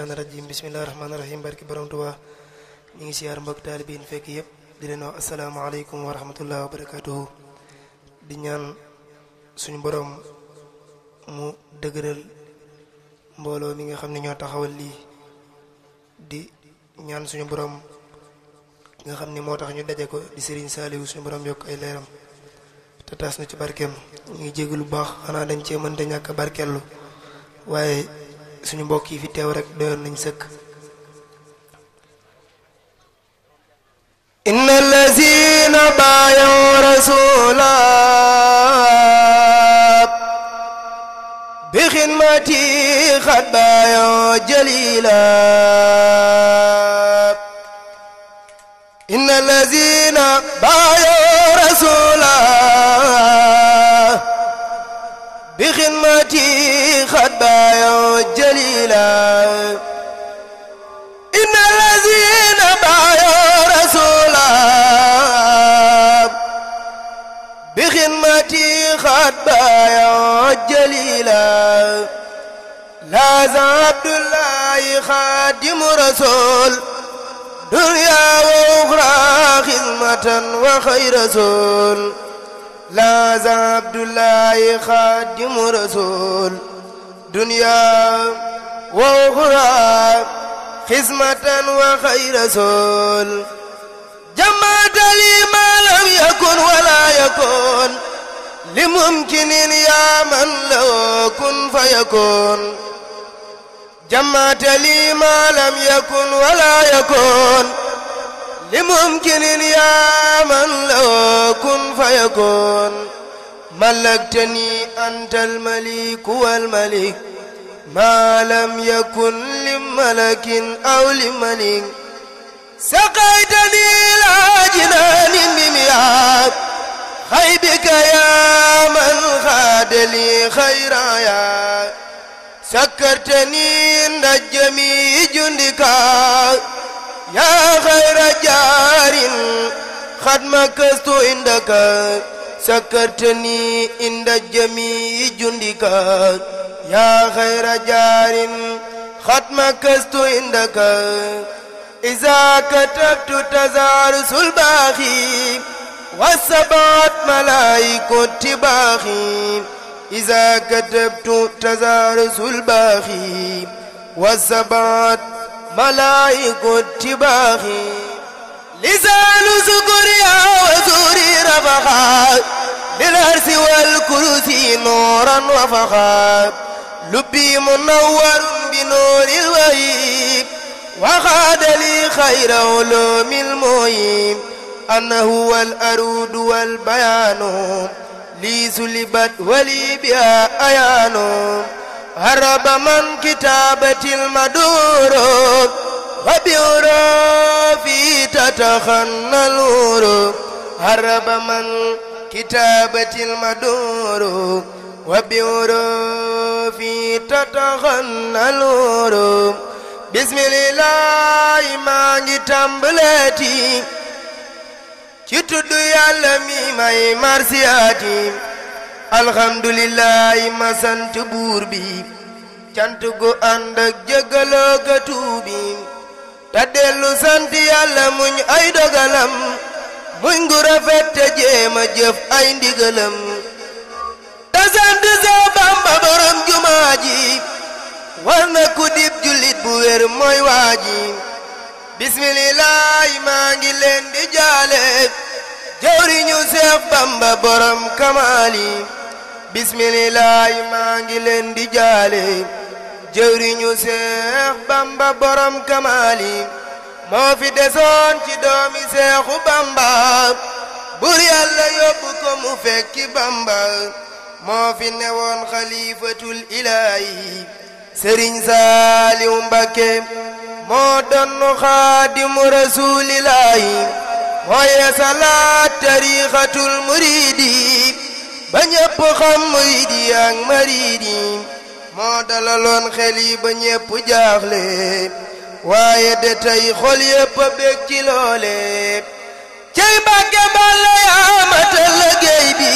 rajim bismillahirrahmanirrahim barki borom Tuubaa ñi ngi siyaar mbokk taalibe yi fekk yépp di leen wax asalaamaaleykum wa rahmatullahi wa barakatuhu di ñaan suñu borom mu dëgëral mbooloo mi nga xam ne ñoo taxawal lii di ñaan suñu borom nga xam ne moo tax ñu daje ko di Serigne Saliou suñu borom yokk ay leeram te taas na ci barkeem ñu ngi jégg lu baax xanaa dañ cee mënta ñàkk barkeellu waaye suñu mbokk yi fi teew rek doyoon nañ sëkk inna allazina baayaw rasula bi xidmati xad baayaw jalila inna allazina baayaw rasula bi xidmati xad baayaw jalila inna allazina baayaw rasula bi xidmati xad baayaw jalila laaza abdullahi xaadimu rasul dunya wa uxra xidmatan wa xayr rasul laaza abdullahi xaadimu rasul dunya wa uxra xidmatan wa xayr rasul jamaata li ma lam yakun wala yakun li mumkinin yaa man lahu kun fa yakun jamaata li ma lam yakun wala yakun li mumkinin yaa man lahu kun fa yakun malaktani anta almalik walmalik ma lam yakun li malakin aw li malik سقيتني إلى جنان بمياه خيبك يا من خاد لي خيرا يا سكرتني عند جميع جندك يا خير جار قد مكثت عندك سكرتني عند جميع جندك يا خير جار قد مكثت عندك إذا كتبت تزارس الباخي والسبات ملائكة باخي إذا كتبت تزارس الباخي والسبات ملائكة باخي لسان سكريا وزوري رفخا بالعرس والكرسي نورا وفخا لبي منور بنور الوهيب وخاد لي خير علوم المهم أنه هو الأرود والبيان لي سلبت ولي بها أيان هرب من كتابة المدور وبعرفي تتخنى النور هرب من كتابة المدور وبعرفي تتخنى النور bismillah maa ngi tàmbaleeti ci tudd yàlla mi may marsiyaati alhamdulillah ma sant buur bi cant gu ànd ak jéggaloo ka tuubi te dellu sant yàlla muñ ay dogalam muñ gu rafet te jéema jëf ay ndigalam te sant sa Bamba borom jumaa ji war na ku dib jullit bu wér mooy waaji bismillah maa ngi leen di jaale jawriñu Seex Bamba borom kamaali bismillah maa ngi leen di jaale jawriñu Seex Bamba borom kamaali moo fi desoon ci doomi Seexu Bamba bur yàlla yóbbu ko mu fekki Bamba moo fi newoon xalifatul ilaahi Sëriñ Saaliw Mbakke moo donnu xaadimu rasuulillaahi mooy salaat tariixatul muriidi ba ñépp xam muriidi ak mariidi moo dalaloon xel yi ba ñépp jaaxle waaye de tey xol yépp a bég ci loole cey Mbakke Balla yaa matal liggéey bi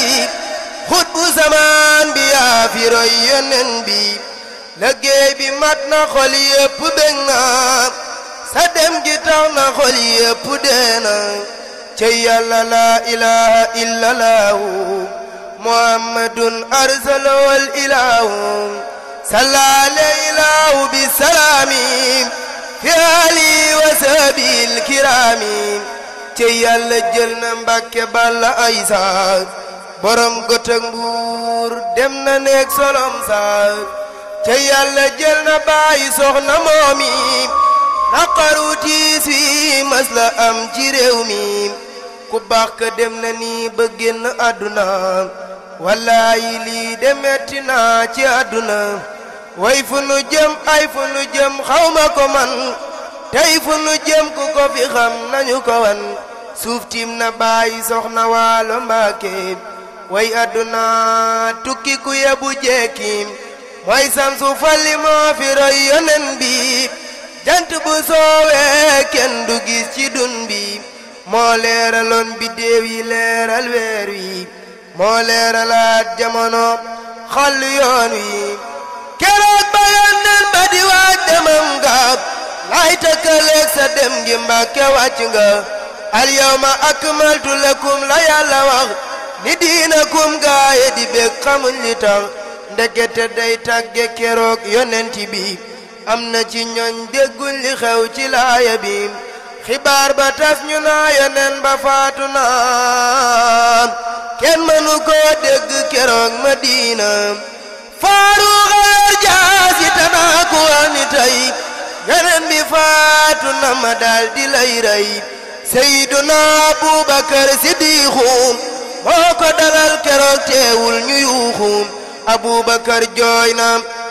xutbu zamaan bi yaa fi roy yonent bi liggéey bi mat na xol yépp bég na sa dem gi tax na xol yépp dee na cey yàlla la ilaha illallahu muhammadun arsalawal ilahu salla alayhi bi salaami fi ali wa sabil kirami cey yàlla jël na Mbàkke Balla Aysa borom Gotek Mbuur dem na neeg solom sa cey yàlla jël na bàyyi soxna moomi naqaru tiis wi mas la am ci réew mi ku baax ka dem na nii ba génn àdduna wallaayi lii de metti naa ci àdduna way fu nu jëm ay fu nu jëm xawma ko man tey fu nu jëm ku ko fi xam nañu ko wan suuf tiim na bàyyi soxna Waalo Mbàkke way àdduna tukki ku yebu jekki mooy samsu falli moo fi roy yonen bi jant bu soowee kenn du gis ci dun bi moo leeraloon biddéew yi leeral weer wi moo leeralaat jamono xal yoon wi keroog ba yónneen ba di waaj demam nga lay tëkkaleeg sa dem gi Mbàkke wàcc nga al yawma akmaltu lakum la yàlla wax ni diinakum gaaye di bég xamuñ li tax ndekete day tàgge keroog yonent bi am na ci ñooñ dégguñ li xew ci laaya bi xibaar ba tas ñu naa yonen ba faatu na kenn mënu ko dégg keroog Madina faaru xeer jaasi tanaa ku wani tey yonen bi faatu na ma dal di lay rey Seyduna Abubakar Sidiixu moo ko dalal keroog teewul ñu yuuxu Abubakar jooy na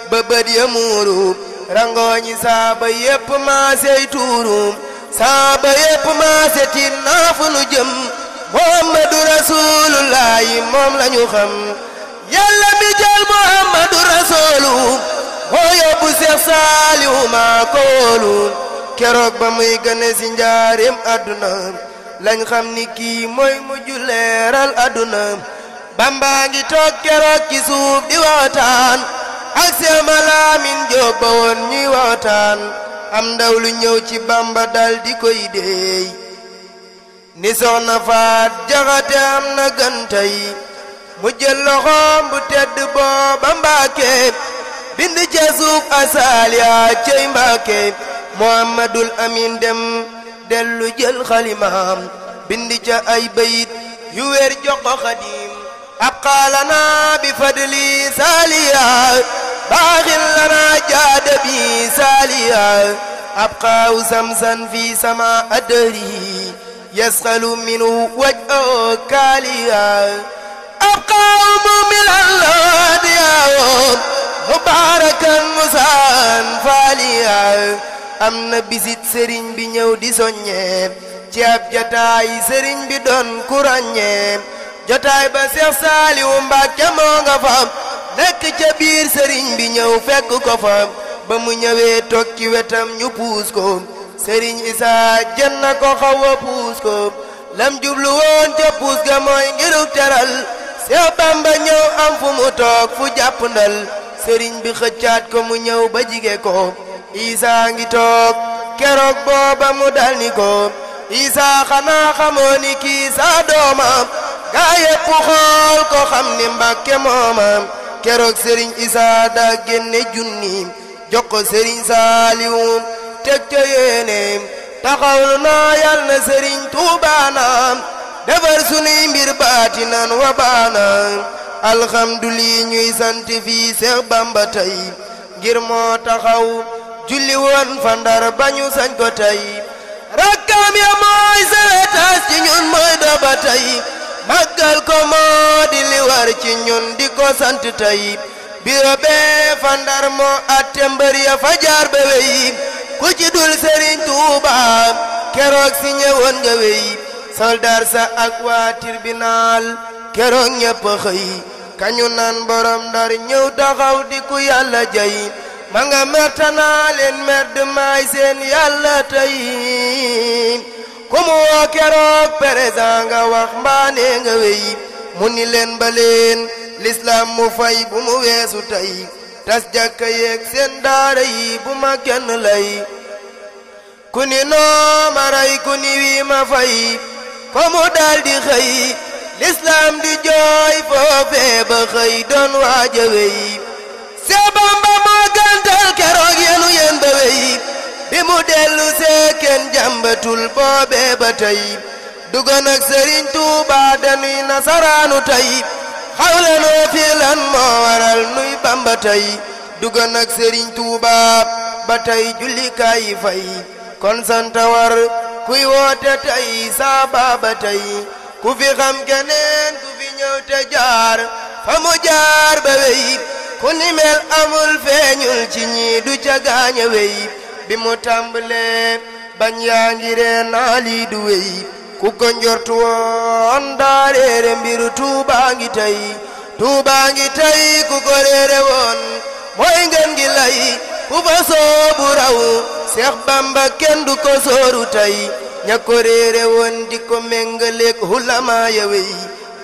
ba bët ya muuru rangooñi saaba yépp maasey tuuru saaba yépp maase tin naa fu nu jëm Muhammadu Rasulullaahi moom lañu xam yàlla mi jël Muhammadu Rasulu moo yóbbu Seex Saaliwu maa ko wóolu keroog ba muy gane si njaareem àdduna lañ xam ni kii mooy mujju leeral àdduna Bamba ngi toog keroog ci suuf di waxtaan ak Seex Malaamin Jóob ba woon ñuy waxtaan am ndaw lu ñëw ci Bamba dal di koy deey ni soxna Faat Jaxate am na gantay mu jël loxoom bu tedd booba Mbàkke bind ca suuf asaaliya cey Mbàkke Muhammadul Amin dem dellu jël xalimaam bind ca ay bayit yu wér jox ko Xaadim abqaa lanaa bi fadli saaliya baaxil lanaa jaada bi saaliya abqaahu samsan fi sama adri yasxalu minhu waj'u kaaliya abqaahu mumilan laadiyaawo mubaarakan musaan faaliya am na bisit sëriñ bi ñëw di soññee ci ab jotaay sëriñ bi doon ku ràññee jotaay ba Seex Saaliwu Mbàkke moo nga fa nekk ca biir sëriñ bi ñëw fekk ko fa ba mu ñëwee toog ci wetam ñu puus ko sëriñ Isaa jën na ko xaw a puus ko lam jublu woon ca puus ga mooy ngiruk teral Seex Bamba ñëw am fu mu toog fu jàpp ndal sëriñ bi xëccaat ko mu ñëw ba jige ko Isaa ngi toog keroog booba mu dal ni ko Isaa xanaa xamoo ni kii saa doomam gaa yépp xool ko xam ni Mbàkke moomam keroog sëriñ Isaa daa génne junni jox ko sëriñ Saaliwu teg ca yéeneem taxawlu naa yal na sëriñ Tuubaanaam defar sunuy mbir baatinan wa baanaam alxamdulillah ñuy sant fii Seex Bamba tey ngir moo taxaw julli woon fa Ndar bañu sañ ko tey rakkam ya mooy sawetaas ci ñun mooy doba tey màggal ko moo di li war ci ñun di ko sant tey biro bee fa Ndar moo atte mbër ya fa jaar ba wey ku ci dul Sëriñ Tuuba keroog si ñëwoon nga wey soldar sa ak waa tribunal keroog ñëpp xëy kañu naan borom Ndar ñëw taxaw di ku yàlla jay ma nga mertanaa leen merd maay seen yàlla tey ku mu woo keroog président nga wax mbaane nga wey mu ni leen ba leen l'islam mu fay bu mu weesu tey tas jàkka yeeg seen daara yi bu ma kenn lay ku ni noo ma rey ku ni wii ma fay ko mu daldi xëy l'islam di jooy foofee ba xëy doon waaja wey Seex Bamba moo gàntal keroog yenu yéen ba wey bi mu dellu see kenn jàmbatul boobee ba tey dugoon ak Sëriñ Tuuba danuy nasaraanu tey xawle noo fi lan moo waral nuy Bamba tey dugoon ak Sëriñ Tuuba ba tey jullikaay yi fay kon santa war kuy woote tey saaba ba tey ku fi xam keneen ku fi ñëw te jaar fa mu jaar ba wey ku ni mel amul feeñul ci ñi du ca gaaña wey bi mu tàmbalee bañ yaa ngi ree naa lii du wey ku ko njortu woon daa réere mbiru Tuubaa ngi tey ku ko réere woon mooy ngeen gi lay ku fa soobu raw Seex Bamba kenn du ko sooru tey ña ko réere woon di ko méngaleek hulama ya wey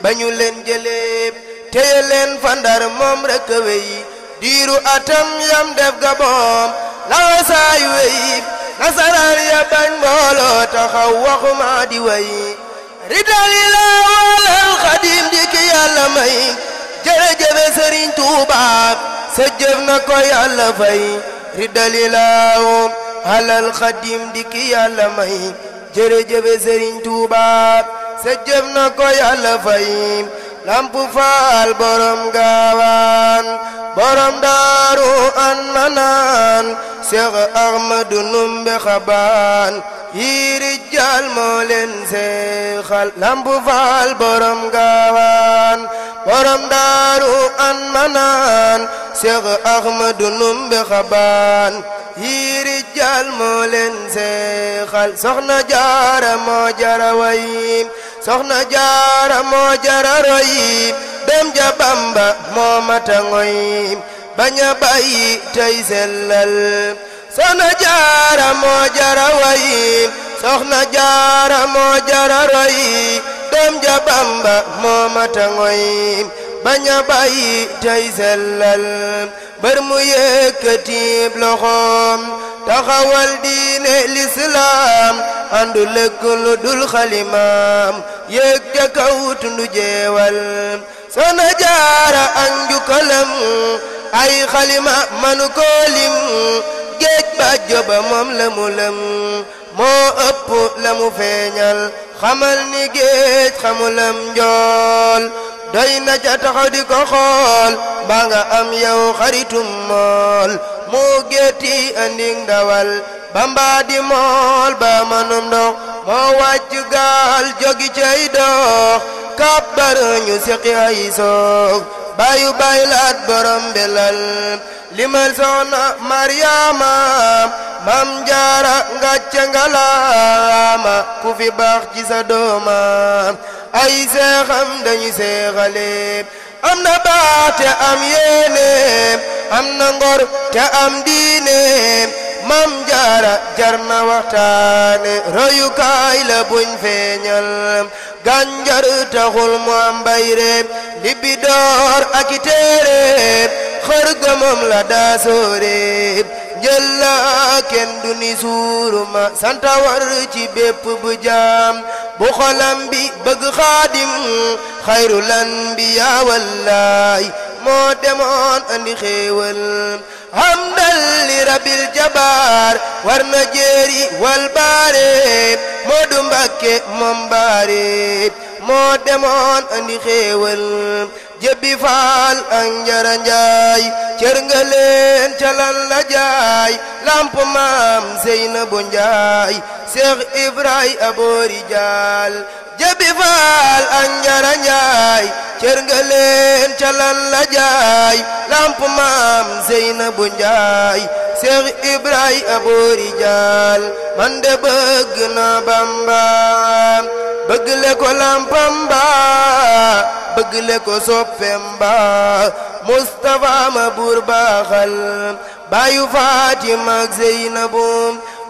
ba ñu leen jëlee téye leen fa Ndar moom rekk a wey diiru atam yam def Gabon lawa saay wey nasaraan ya bañ mbooloo taxaw waxuma di wey ridalila walal xadim di ki yàlla may jërëjëfe Sëriñ Tuuba sa jëf na ko yàlla fay ridalila walal xadim di ki yàlla may jërëjëfe Sëriñ Tuuba sa jëf na ko yàlla fay Lamp Faal borom gaawaan borom daaru an manaan Seex Ahmadu Numbe Xabaan yi rijal moo leen seexal Lamp Faal borom gaawaan borom daaru an manaan Seex Ahmadu Numbe Xabaan yi rijal moo leen seexal Soxna Jaara moo jara way Soxna Jaara moo jara roy dem ja Bamba moo mata ngoy baña bàyyi tey sellal Soxna Jaara moo jara way Soxna Jaara moo jara roy dem ja Bamba moo mata ngoy baña bàyyi tey sellal bër mu yëkkati loxoom taxawal diine lislaam andu lekk lu dul xalimaam yëg ca kaw tundu jeewal Soxna Jaara ak njukkalam ay xalima manu ko lim géej ba joba moom la mu lëm moo ëpp la mu feeñal xamal ni géej xamulam njool doy na ca taxaw di ko xool ba nga am yow xaritum mool moo géeti anding ndawal Bamba di mool ba manum ndox moo wàcc gaal jogi cay dox kabbar ñu siqi ay soog bayu baylaat borom belal limal Soxna Maryaama Mam Jaara ngàcce ngalaama ku fi baax ci sa dooma ay seexam dañu seexale am na baax te am yéene am na ngor te am diine Mam Jaara jar na waxtaane royukaay la buñ feeñal gànjar taxul mu am bayre libbi door ak i téere xër gëmam la daa soore njël la kenn du ni suuruma santa war ci bépp bu jaam bu xolam bi bëgg xaadim xayrul anbiyaa wallaay moo demoon andi xéewal hamdal li rabbil jabaar war na jéeri wal baare moo du Mbàkke moom baare moo demoon andi xéewal jébbi faal ak njara njaay cër nga leen ca lan la jaay lamp maam Seynabu Njaay Seex Ibrahima aboori jaal jébbi faal ak njara njaay cër nga leen ca lan la jaay lamp maam Seynabu Njaay Seex Ibrahima aboori jaal man de bëgg na Bamba bëgg le ko lampam ba bëgg le ko soppem ba Mustafa ma buur baaxal baayu Fatima ak Zeynabu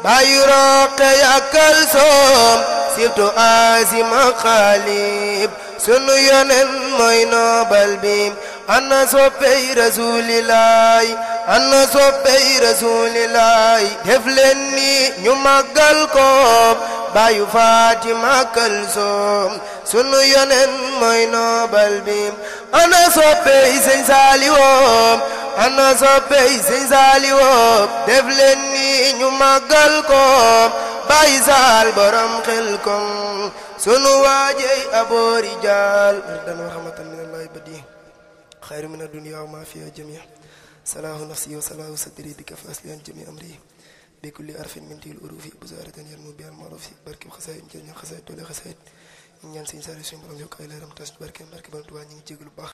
baayu Roqaya ak Kalsoom surtout Asima Xaalib sunu yonen mooy noobal bi ana soppey rasulilaay ana soppey rasulilaay def leen ni ñu màggal ko baayu Fatima Kalsoom sunu yonen mooy noobal bi ana soppey Sëñ Saaliwu ana soppey Sëñ Saaliwu def leen ni ñu màggal ko baayu Saal borom Xelkom sunu waajey aboori jaal dan wa rahmatan min allahi badi xayru min ad-dunya wa ma fiha jami' salahu nafsi wa salahu sadri bika fa aslihan jami' amri bi kulli arfin min til urufi busaratan yarmu bi al ma'rufi barke xasaayid jël xasaayid doole xasaayid ñu ñaan Sëñ Saaliw suñu borom yokk ay leeram tas barke ban Tuubaa ñu ngi jégalu baax